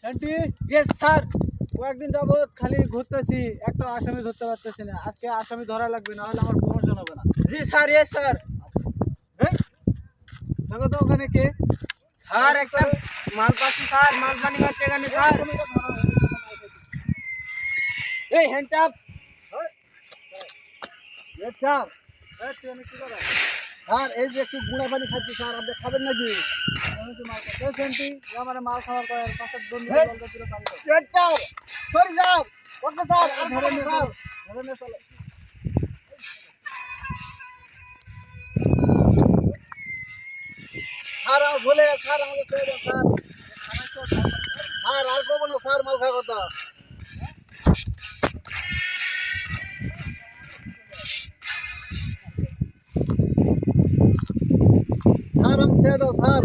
শান্তি yes sir. কয়েকদিন যাবত খালি ঘুরতেছি, একটা আসামি ধরতে পারতেছি না। আজকে আসামি ধরা লাগবে, না হলে আমার প্রমোশন হবে না। জি স্যার, ইয়েস স্যার। এই দেখো তো ওখানে কে? স্যার একটা মাল পাচ্ছি স্যার, মাল পানি হচ্ছে এখানে স্যার। এই হ্যান্ড আপ। স্যার এই যে একটু গুঁড়া পানি খাচ্ছি স্যার, আপনি খাবেন নাকি? শান্তি আমার মাল খাওয়ার পর পাশের বন্ধু সরি স্যার, ওকে স্যার ধরে নিয়ে স্যার, ধরে নিয়ে চলো স্যার। আর বলে স্যার আমাকে ছেড়ে দেন স্যার। স্যার আর করবো না স্যার মাল খাওয়ার কথা। স্যার আমি ছেড়ে দাও স্যার।